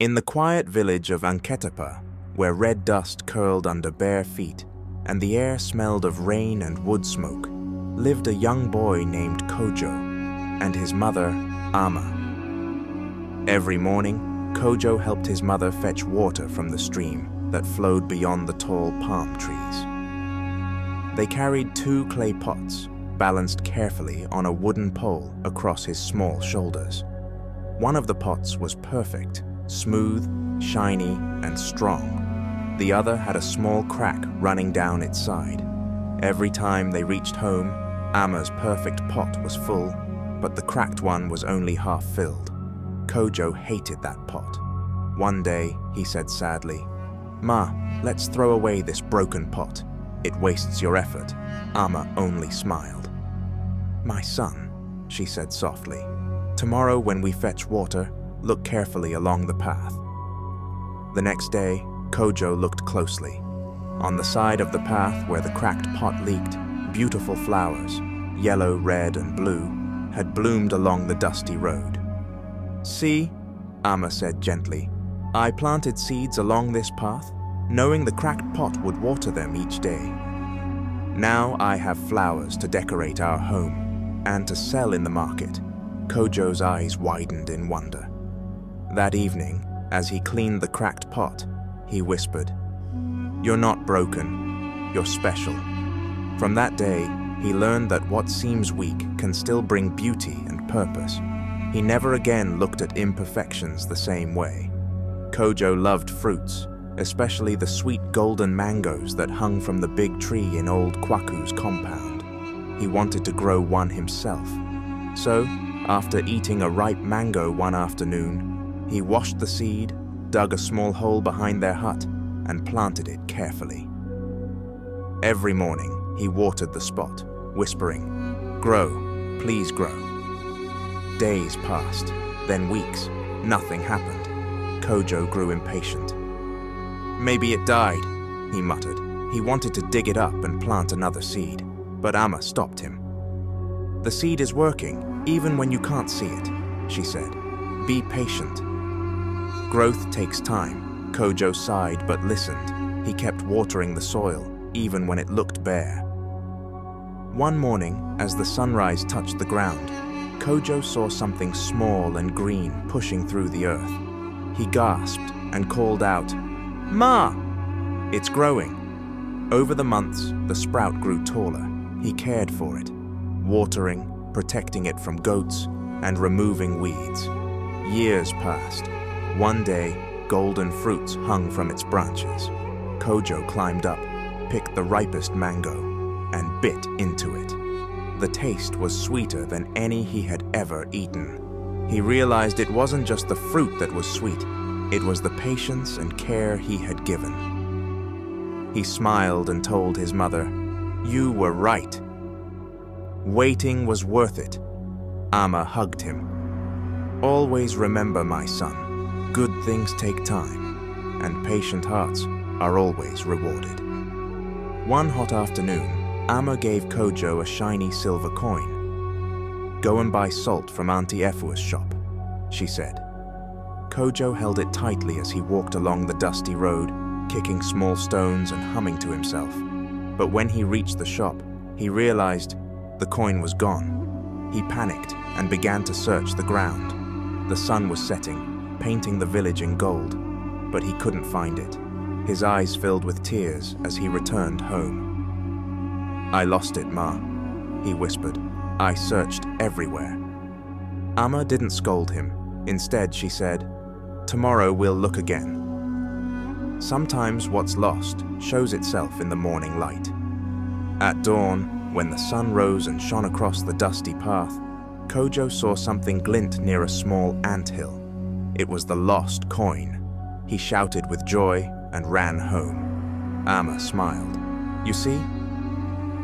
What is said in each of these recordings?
In the quiet village of Nketepa, where red dust curled under bare feet and the air smelled of rain and wood smoke, lived a young boy named Kojo and his mother, Ama. Every morning, Kojo helped his mother fetch water from the stream that flowed beyond the tall palm trees. They carried 2 clay pots, balanced carefully on a wooden pole across his small shoulders. One of the pots was perfect, smooth, shiny, and strong. The other had a small crack running down its side. Every time they reached home, Ama's perfect pot was full, but the cracked one was only half filled. Kojo hated that pot. One day, he said sadly, "Ma, let's throw away this broken pot. It wastes your effort." Ama only smiled. "My son," she said softly, "tomorrow when we fetch water, look carefully along the path." The next day, Kojo looked closely. On the side of the path where the cracked pot leaked, beautiful flowers, yellow, red, and blue, had bloomed along the dusty road. "See," Ama said gently, "I planted seeds along this path, knowing the cracked pot would water them each day. Now I have flowers to decorate our home and to sell in the market." Kojo's eyes widened in wonder. That evening, as he cleaned the cracked pot, he whispered, "You're not broken, you're special." From that day, he learned that what seems weak can still bring beauty and purpose. He never again looked at imperfections the same way. Kojo loved fruits, especially the sweet golden mangoes that hung from the big tree in old Kwaku's compound. He wanted to grow one himself. So, after eating a ripe mango one afternoon, he washed the seed, dug a small hole behind their hut, and planted it carefully. Every morning, he watered the spot, whispering, "Grow, please grow." Days passed, then weeks. Nothing happened. Kojo grew impatient. "Maybe it died," he muttered. He wanted to dig it up and plant another seed, but Ama stopped him. "The seed is working, even when you can't see it," she said. "Be patient." Growth takes time. Kojo sighed but listened. He kept watering the soil, even when it looked bare. One morning, as the sunrise touched the ground, Kojo saw something small and green pushing through the earth. He gasped and called out, "Ma!" "It's growing." Over the months, the sprout grew taller. He cared for it, watering, protecting it from goats, and removing weeds. Years passed. One day, golden fruits hung from its branches. Kojo climbed up, picked the ripest mango, and bit into it. The taste was sweeter than any he had ever eaten. He realized it wasn't just the fruit that was sweet, it was the patience and care he had given. He smiled and told his mother, "You were right. Waiting was worth it." Ama hugged him. "Always remember, my son, good things take time, and patient hearts are always rewarded." One hot afternoon, Ama gave Kojo a shiny silver coin. "Go and buy salt from Auntie Efua's shop," she said. Kojo held it tightly as he walked along the dusty road, kicking small stones and humming to himself. But when he reached the shop, he realized the coin was gone. He panicked and began to search the ground. The sun was setting, painting the village in gold, but he couldn't find it. His eyes filled with tears as he returned home. "I lost it, Ma," he whispered. "I searched everywhere." Ama didn't scold him. Instead, she said, "Tomorrow we'll look again." Sometimes what's lost shows itself in the morning light. At dawn, when the sun rose and shone across the dusty path, Kojo saw something glint near a small anthill. It was the lost coin. He shouted with joy and ran home. Ama smiled. "You see?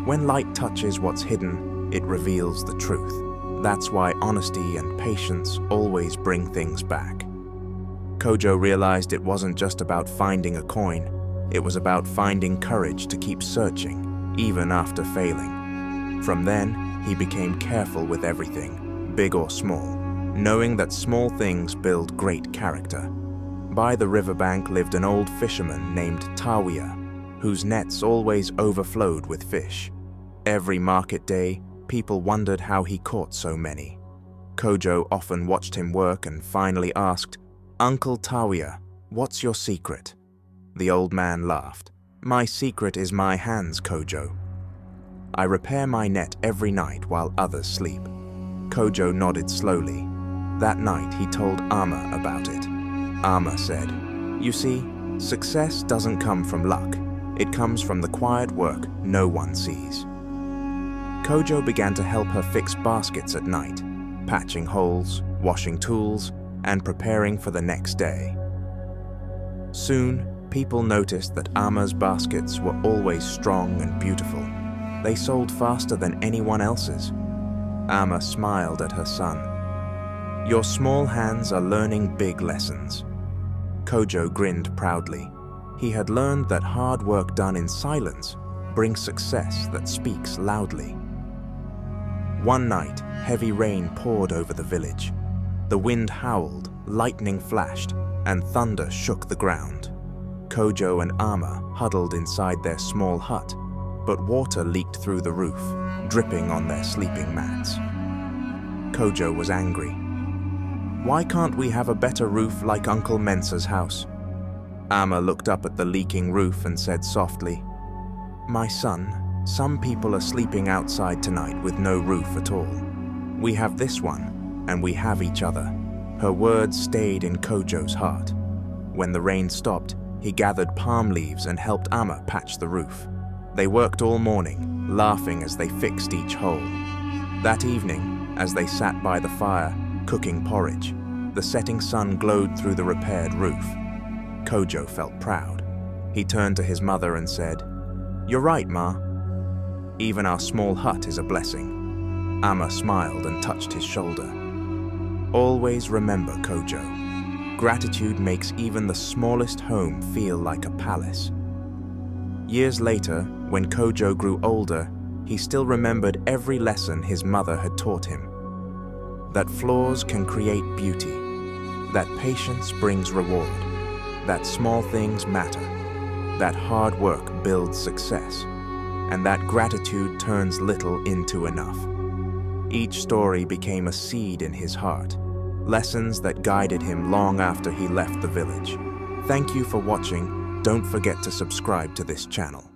When light touches what's hidden, it reveals the truth. That's why honesty and patience always bring things back." Kojo realized it wasn't just about finding a coin. It was about finding courage to keep searching, even after failing. From then, he became careful with everything, big or small, knowing that small things build great character. By the riverbank lived an old fisherman named Tawia, whose nets always overflowed with fish. Every market day, people wondered how he caught so many. Kojo often watched him work and finally asked, "Uncle Tawia, what's your secret?" The old man laughed. "My secret is my hands, Kojo. I repair my net every night while others sleep." Kojo nodded slowly. That night he told Amma about it. Amma said, "You see, success doesn't come from luck. It comes from the quiet work no one sees." Kojo began to help her fix baskets at night, patching holes, washing tools, and preparing for the next day. Soon, people noticed that Amma's baskets were always strong and beautiful. They sold faster than anyone else's. Amma smiled at her son. "Your small hands are learning big lessons." Kojo grinned proudly. He had learned that hard work done in silence brings success that speaks loudly. One night, heavy rain poured over the village. The wind howled, lightning flashed, and thunder shook the ground. Kojo and Amma huddled inside their small hut, but water leaked through the roof, dripping on their sleeping mats. Kojo was angry. "Why can't we have a better roof like Uncle Mensa's house?" Amma looked up at the leaking roof and said softly, "My son, some people are sleeping outside tonight with no roof at all. We have this one, and we have each other." Her words stayed in Kojo's heart. When the rain stopped, he gathered palm leaves and helped Amma patch the roof. They worked all morning, laughing as they fixed each hole. That evening, as they sat by the fire, cooking porridge, the setting sun glowed through the repaired roof. Kojo felt proud. He turned to his mother and said, "You're right, Ma. Even our small hut is a blessing." Amma smiled and touched his shoulder. "Always remember, Kojo. Gratitude makes even the smallest home feel like a palace." Years later, when Kojo grew older, he still remembered every lesson his mother had taught him. That flaws can create beauty, that patience brings reward, that small things matter, that hard work builds success, and that gratitude turns little into enough. Each story became a seed in his heart, lessons that guided him long after he left the village. Thank you for watching. Don't forget to subscribe to this channel.